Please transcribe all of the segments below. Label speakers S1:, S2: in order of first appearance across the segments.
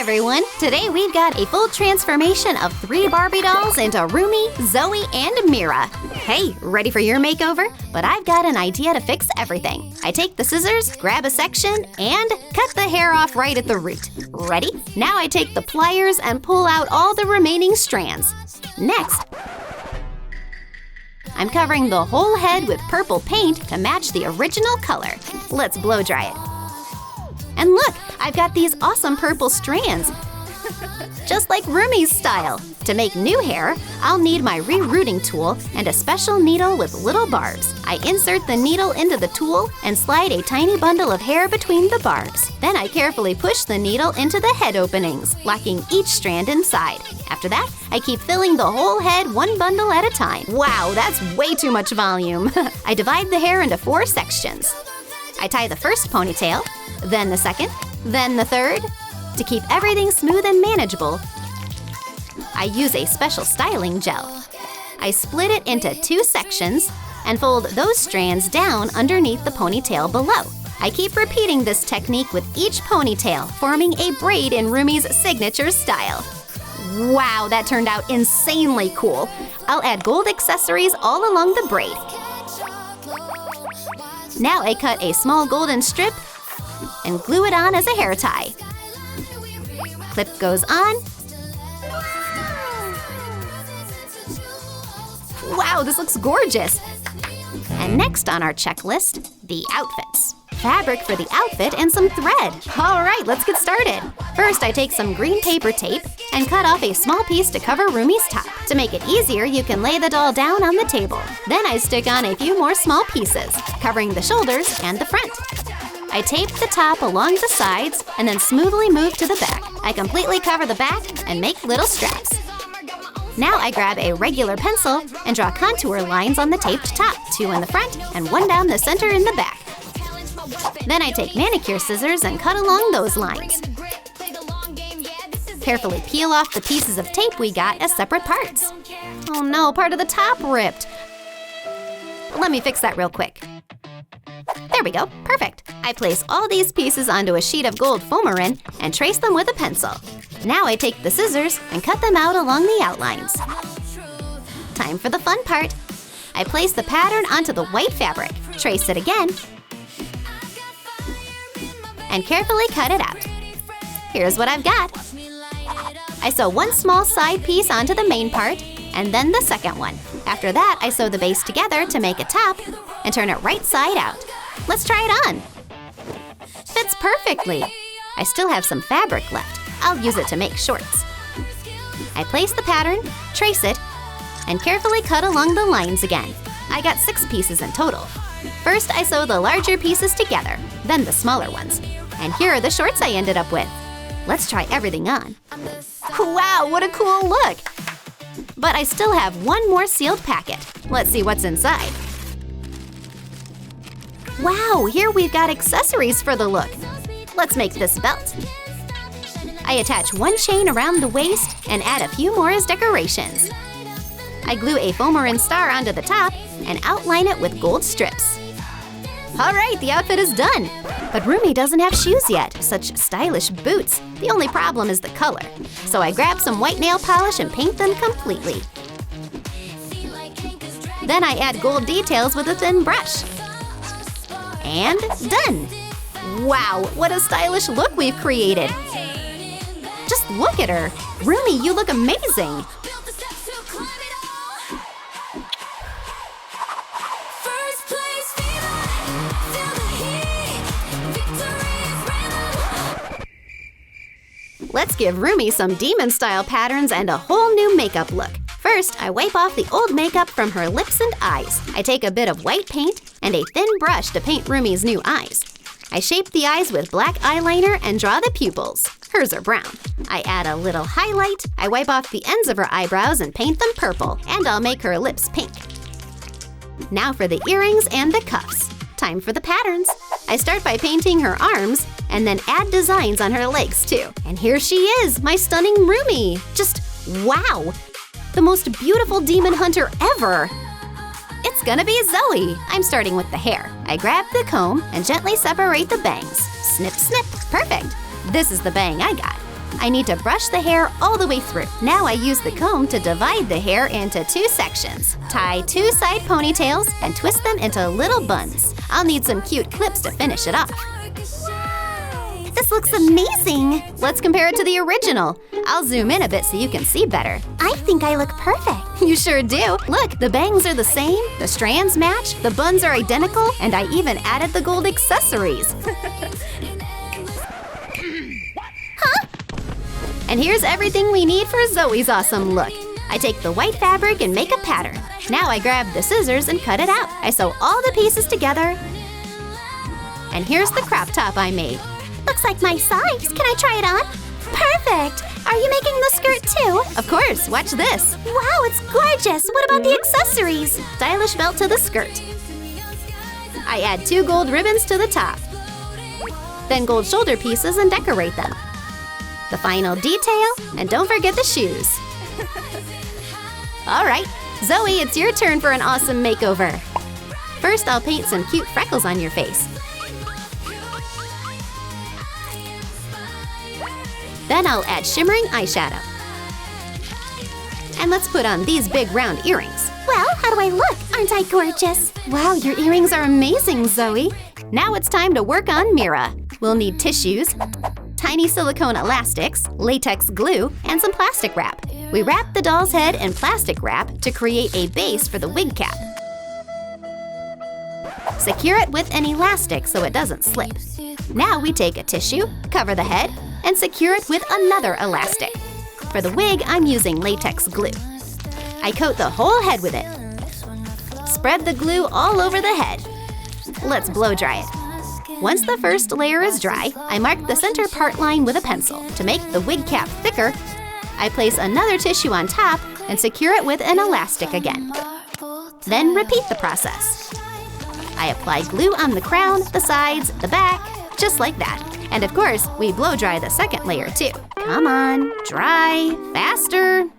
S1: everyone! Today we've got a full transformation of 3 Barbie dolls into Rumi, Zoey, and Mira. Hey, ready for your makeover? But I've got an idea to fix everything. I take the scissors, grab a section, and cut the hair off right at the root. Ready? Now I take the pliers and pull out all the remaining strands. Next, I'm covering the whole head with purple paint to match the original color. Let's blow dry it. And look, I've got these awesome purple strands, just like Rumi's style. To make new hair, I'll need my rerouting tool and a special needle with little barbs. I insert the needle into the tool and slide a tiny bundle of hair between the barbs. Then I carefully push the needle into the head openings, locking each strand inside. After that, I keep filling the whole head one bundle at a time. Wow, that's way too much volume. I divide the hair into 4 sections. I tie the first ponytail, then the second, then the third. To keep everything smooth and manageable, I use a special styling gel. I split it into 2 sections and fold those strands down underneath the ponytail below. I keep repeating this technique with each ponytail, forming a braid in Rumi's signature style. Wow, that turned out insanely cool. I'll add gold accessories all along the braid. Now I cut a small golden strip and glue it on as a hair tie. Clip goes on. Wow, this looks gorgeous! And next on our checklist, the outfits. Fabric for the outfit and some thread. All right, let's get started. First, I take some green paper tape and cut off a small piece to cover Rumi's top. To make it easier, you can lay the doll down on the table. Then I stick on a few more small pieces, covering the shoulders and the front. I tape the top along the sides and then smoothly move to the back. I completely cover the back and make little straps. Now I grab a regular pencil and draw contour lines on the taped top, 2 in the front and 1 down the center in the back. Then I take manicure scissors and cut along those lines. Carefully peel off the pieces of tape we got as separate parts. Oh no, part of the top ripped. Let me fix that real quick. There we go, perfect. I place all these pieces onto a sheet of gold fumarine and trace them with a pencil. Now I take the scissors and cut them out along the outlines. Time for the fun part. I place the pattern onto the white fabric, trace it again, and carefully cut it out. Here's what I've got. I sew one small side piece onto the main part, and then the second one. After that, I sew the base together to make a top and turn it right side out. Let's try it on. Fits perfectly. I still have some fabric left. I'll use it to make shorts. I place the pattern, trace it, and carefully cut along the lines again. I got 6 pieces in total. First, I sew the larger pieces together, then the smaller ones. And here are the shorts I ended up with. Let's try everything on. Wow, what a cool look! But I still have one more sealed packet. Let's see what's inside. Wow, here we've got accessories for the look. Let's make this belt. I attach one chain around the waist and add a few more as decorations. I glue a fumarine star onto the top and outline it with gold strips. All right, the outfit is done. But Rumi doesn't have shoes yet, such stylish boots. The only problem is the color. So I grab some white nail polish and paint them completely. Then I add gold details with a thin brush. And done! Wow, what a stylish look we've created! Just look at her! Rumi, you look amazing! Let's give Rumi some demon-style patterns and a whole new makeup look. First, I wipe off the old makeup from her lips and eyes. I take a bit of white paint and a thin brush to paint Rumi's new eyes. I shape the eyes with black eyeliner and draw the pupils. Hers are brown. I add a little highlight. I wipe off the ends of her eyebrows and paint them purple. And I'll make her lips pink. Now for the earrings and the cuffs. Time for the patterns. I start by painting her arms and then add designs on her legs too. And here she is, my stunning Rumi. Just wow! The most beautiful demon hunter ever! It's gonna be Zoey! I'm starting with the hair. I grab the comb and gently separate the bangs. Snip, snip, perfect! This is the bang I got. I need to brush the hair all the way through. Now I use the comb to divide the hair into 2 sections. Tie 2 side ponytails and twist them into little buns. I'll need some cute clips to finish it off. This looks amazing! Let's compare it to the original. I'll zoom in a bit so you can see better. I think I look perfect. You sure do. Look, the bangs are the same, the strands match, the buns are identical, and I even added the gold accessories. Huh? And here's everything we need for Zoe's awesome look. I take the white fabric and make a pattern. Now I grab the scissors and cut it out. I sew all the pieces together. And here's the crop top I made. Looks like my size. Can I try it on? Perfect! Are you making the skirt too? Of course, watch this. Wow, it's gorgeous! What about the accessories? Stylish belt to the skirt. I add 2 gold ribbons to the top. Then gold shoulder pieces and decorate them. The final detail, and don't forget the shoes. All right, Zoe, it's your turn for an awesome makeover. First, I'll paint some cute freckles on your face. Then I'll add shimmering eyeshadow. And let's put on these big round earrings. Well, how do I look? Aren't I gorgeous? Wow, your earrings are amazing, Zoe. Now it's time to work on Mira. We'll need tissues, tiny silicone elastics, latex glue, and some plastic wrap. We wrap the doll's head in plastic wrap to create a base for the wig cap. Secure it with an elastic so it doesn't slip. Now we take a tissue, cover the head, and secure it with another elastic. For the wig, I'm using latex glue. I coat the whole head with it. Spread the glue all over the head. Let's blow dry it. Once the first layer is dry, I mark the center part line with a pencil. To make the wig cap thicker, I place another tissue on top and secure it with an elastic again. Then repeat the process. I apply glue on the crown, the sides, the back, just like that. And of course, we blow dry the second layer too. Come on, dry, faster.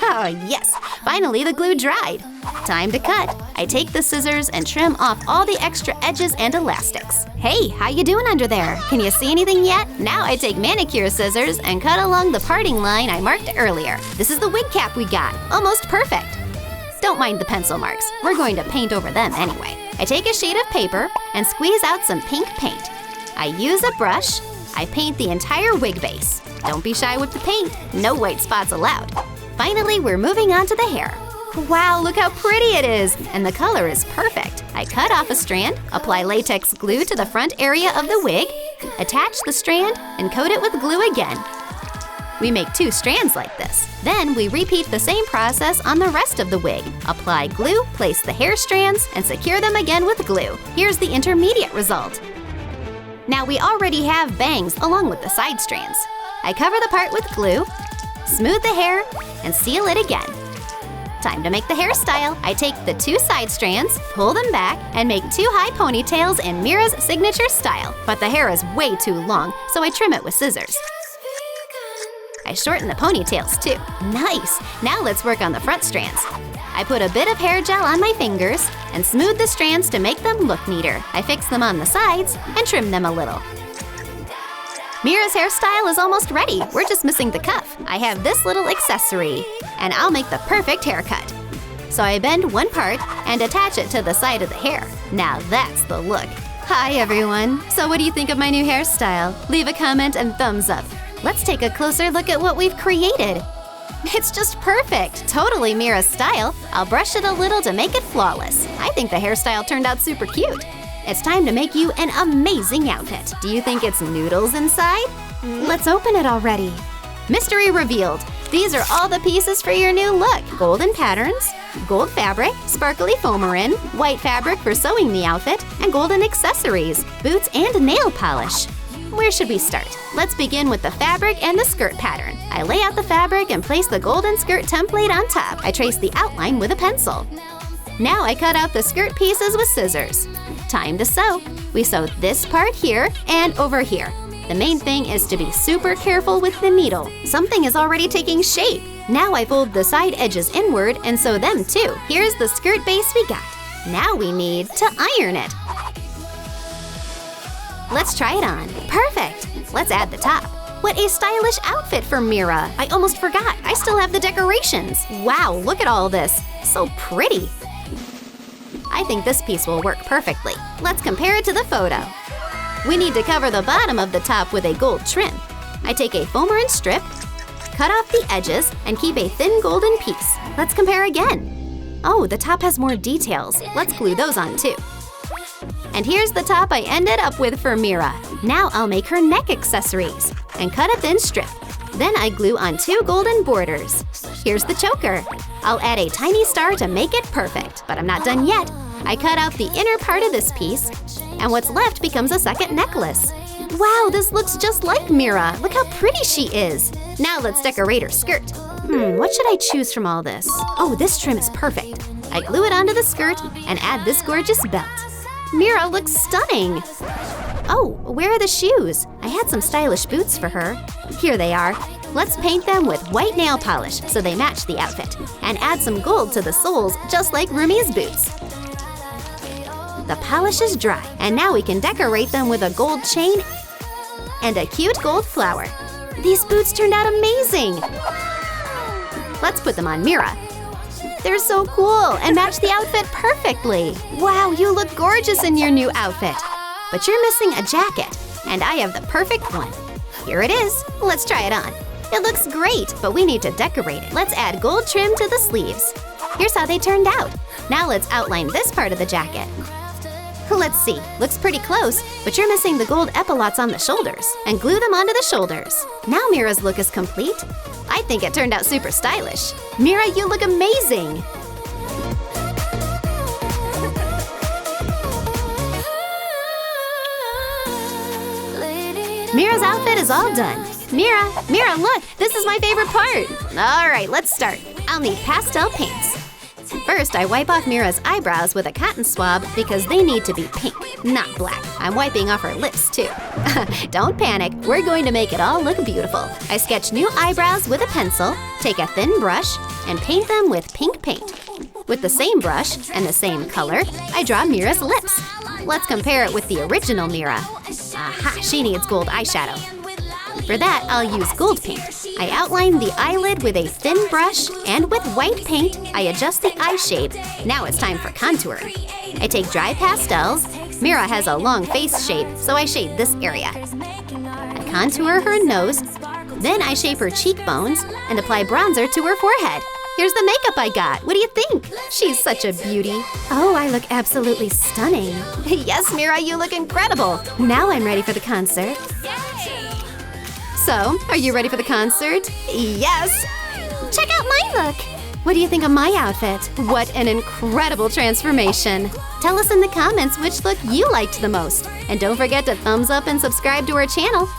S1: Oh yes, finally the glue dried. Time to cut. I take the scissors and trim off all the extra edges and elastics. Hey, how you doing under there? Can you see anything yet? Now I take manicure scissors and cut along the parting line I marked earlier. This is the wig cap we got, almost perfect. Don't mind the pencil marks, we're going to paint over them anyway. I take a sheet of paper and squeeze out some pink paint. I use a brush. I paint the entire wig base. Don't be shy with the paint. No white spots allowed. Finally, we're moving on to the hair. Wow, look how pretty it is! And the color is perfect. I cut off a strand, apply latex glue to the front area of the wig, attach the strand, and coat it with glue again. We make 2 strands like this. Then we repeat the same process on the rest of the wig. Apply glue, place the hair strands, and secure them again with glue. Here's the intermediate result. Now we already have bangs along with the side strands. I cover the part with glue, smooth the hair, and seal it again. Time to make the hairstyle. I take the 2 side strands, pull them back, and make 2 high ponytails in Mira's signature style. But the hair is way too long, so I trim it with scissors. I shorten the ponytails too. Nice! Now let's work on the front strands. I put a bit of hair gel on my fingers and smooth the strands to make them look neater. I fix them on the sides and trim them a little. Mira's hairstyle is almost ready. We're just missing the cuff. I have this little accessory, and I'll make the perfect haircut. So I bend one part and attach it to the side of the hair. Now that's the look. Hi everyone. So what do you think of my new hairstyle? Leave a comment and thumbs up. Let's take a closer look at what we've created. It's just perfect! Totally Mira's style. I'll brush it a little to make it flawless. I think the hairstyle turned out super cute. It's time to make you an amazing outfit. Do you think it's noodles inside? Let's open it already. Mystery revealed. These are all the pieces for your new look. Golden patterns, gold fabric, sparkly foamerin, white fabric for sewing the outfit, and golden accessories, boots and nail polish. Where should we start? Let's begin with the fabric and the skirt pattern. I lay out the fabric and place the golden skirt template on top. I trace the outline with a pencil. Now I cut out the skirt pieces with scissors. Time to sew. We sew this part here and over here. The main thing is to be super careful with the needle. Something is already taking shape. Now I fold the side edges inward and sew them too. Here's the skirt base we got. Now we need to iron it. Let's try it on. Perfect! Let's add the top. What a stylish outfit for Mira! I almost forgot, I still have the decorations! Wow, look at all this! So pretty! I think this piece will work perfectly. Let's compare it to the photo. We need to cover the bottom of the top with a gold trim. I take a foamer and strip, cut off the edges, and keep a thin golden piece. Let's compare again. Oh, the top has more details. Let's glue those on too. And here's the top I ended up with for Mira. Now I'll make her neck accessories and cut a thin strip. Then I glue on 2 golden borders. Here's the choker. I'll add a tiny star to make it perfect, but I'm not done yet. I cut out the inner part of this piece, and what's left becomes a second necklace. Wow, this looks just like Mira. Look how pretty she is. Now let's decorate her skirt. What should I choose from all this? Oh, this trim is perfect. I glue it onto the skirt and add this gorgeous belt. Mira looks stunning. Oh, where are the shoes? I had some stylish boots for her. Here they are. Let's paint them with white nail polish so they match the outfit, and add some gold to the soles just like Rumi's boots. The polish is dry, and now we can decorate them with a gold chain and a cute gold flower. These boots turned out amazing! Let's put them on Mira. They're so cool and match the outfit perfectly. Wow, you look gorgeous in your new outfit. But you're missing a jacket, and I have the perfect one. Here it is. Let's try it on. It looks great, but we need to decorate it. Let's add gold trim to the sleeves. Here's how they turned out. Now let's outline this part of the jacket. Let's see, looks pretty close, but you're missing the gold epaulettes on the shoulders, and glue them onto the shoulders. Now Mira's look is complete. I think it turned out super stylish. Mira, you look amazing! Mira's outfit is all done. Mira, look, this is my favorite part. All right, let's start. I'll need pastel paints. First, I wipe off Mira's eyebrows with a cotton swab because they need to be pink, not black. I'm wiping off her lips too. Don't panic, we're going to make it all look beautiful. I sketch new eyebrows with a pencil, take a thin brush, and paint them with pink paint. With the same brush and the same color, I draw Mira's lips. Let's compare it with the original Mira. Aha, she needs gold eyeshadow. For that, I'll use gold paint. I outline the eyelid with a thin brush, and with white paint, I adjust the eye shape. Now it's time for contouring. I take dry pastels. Mira has a long face shape, so I shade this area. I contour her nose, then I shape her cheekbones and apply bronzer to her forehead. Here's the makeup I got. What do you think? She's such a beauty. Oh, I look absolutely stunning. Yes, Mira, you look incredible. Now I'm ready for the concert. So, are you ready for the concert? Yes! Check out my look! What do you think of my outfit? What an incredible transformation! Tell us in the comments which look you liked the most. And don't forget to thumbs up and subscribe to our channel.